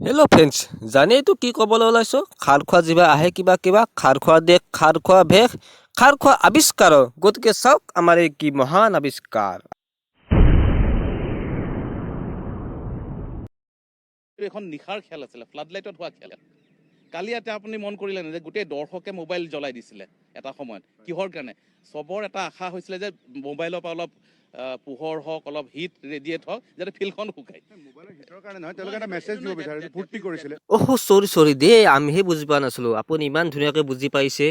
Hello' friends, জানেইতো কি ক'বলৈ ওলাইছোঁ? খাৰ খোৱা জিভা আহে কিবা কিবা, খাৰ খোৱা দেশ, খাৰ খোৱা ভেষ, খাৰ খোৱা আৱিষ্কাৰ। গতিকে চাওক আমাৰ এই কি মহান আৱিষ্কাৰ। এখন নিশাৰ খেল আছিলে, ফ্লাড লাইটত হোৱা খেল। কালি ইয়াতে আপুনি মন কৰিলে নে যে গোটেই দৰ্শকে মোবাইল জ্বলাই দিছিলে এটা সময়ত। কিহৰ কাৰণে? চবৰ এটা আশা হৈছিলে যে মোবাইলৰ পৰা অলপ পোহৰ হওক, অলপ হিট ৰেডিয়েট হওক, যাতে ফিল্ডখন শুকায়। অহ চৰি দেই, আমিহে বুজি পোৱা নাছিলোঁ। আপুনি ইমান ধুনীয়াকৈ বুজি পাইছে।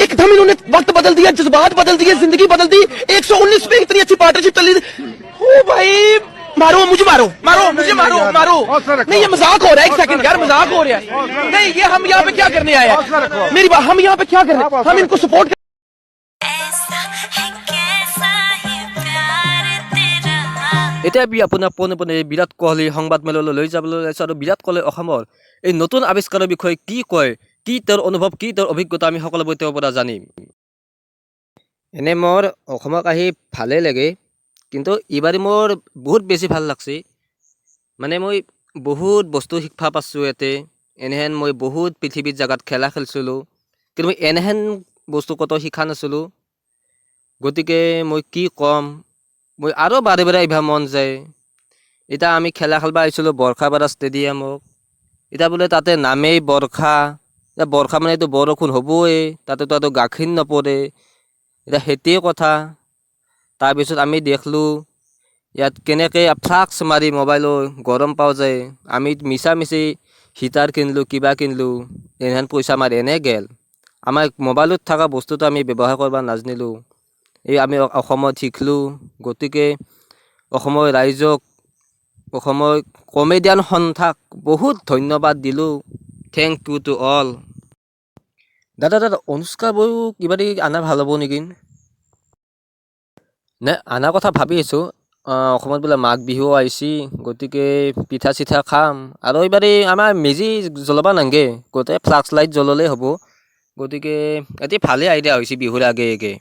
एकदम इन्होंने वक्त बदल दिया, जज्बात बदल दिए, जिंदगी बदल दी। 119 पे इतनी अच्छी पार्टनरशिप चली। ओ भाई मारो मुझे, मारो मारो मुझे, मारो मारो। नहीं ये मजाक हो रहा है, एक सेकंड यार, मजाक हो रहा है। नहीं ये हम यहाँ पे क्या करने आए हैं? मेरी बात, हम यहाँ पे क्या कर रहे हैं? हम इनको सपोर्ट এতিয়া আমি আপোনাক পোনে পোনে বিৰাট কোহলি সংবাদমেললৈ লৈ যাবলৈ ওলাইছোঁ আৰু বিৰাট কোহলি অসমৰ এই নতুন আৱিষ্কাৰৰ বিষয়ে কি কয়, কি তেওঁৰ অনুভৱ, কি তেওঁৰ অভিজ্ঞতা আমি সকলোবোৰ তেওঁৰ পৰা জানিম। এনে মোৰ অসমক আহি ভালেই লাগে, কিন্তু এইবাৰ মোৰ বহুত বেছি ভাল লাগছে। মানে মই বহুত বস্তু শিক্ষা পাইছোঁ ইয়াতে। এনেহেন মই বহুত পৃথিৱীৰ জেগাত খেলা খেলিছিলোঁ, কিন্তু মই এনেহেন বস্তু কত শিকা নাছিলোঁ। গতিকে মই কি ক'ম, মই আৰু বাৰে বাৰে আহিব মন যায়। এতিয়া আমি খেলা খেলিব আহিছিলোঁ বৰখাপাৰা ষ্টেডিয়ামক। এতিয়া বোলে তাতে নামেই বৰষা, এতিয়া বৰষা মানে এইটো বৰষুণ হ'বই, তাতেতো আৰু গাখীৰ নপৰে। এতিয়া সেইটোৱে কথা। তাৰপিছত আমি দেখিলোঁ ইয়াত কেনেকৈ ফ্লাক্স মাৰি মোবাইলৰ গৰম পোৱা যায়। আমি মিছামিছি হিটাৰ কিনিলোঁ, কিবা কিনিলোঁ, এনেহেন পইচা মাৰি এনে গেল। আমাৰ মোবাইলত থকা বস্তুটো আমি ব্যৱহাৰ কৰিব নাজানিলোঁ। এই আমি অসমত শিকিলোঁ। গতিকে অসমৰ ৰাইজক, অসমৰ কমেডিয়ান সন্থাক বহুত ধন্যবাদ দিলোঁ। Thank you to all. দাদা অনুষ্কা বড়ো কিবা দি আনা ভাল হ'ব নেকি? নে আনাৰ কথা ভাবি আছোঁ। অসমত বোলে মাঘ বিহু আহিছে, গতিকে পিঠা চিঠা খাম। আৰু এইবাৰ আমাৰ মেজি জ্বলাব নালাগে, গোটেই ফ্লাক্স লাইট জ্বলালেই হ'ব। গতিকে এটি ভালেই আইডিয়া হৈছে বিহুৰ আগে আগে।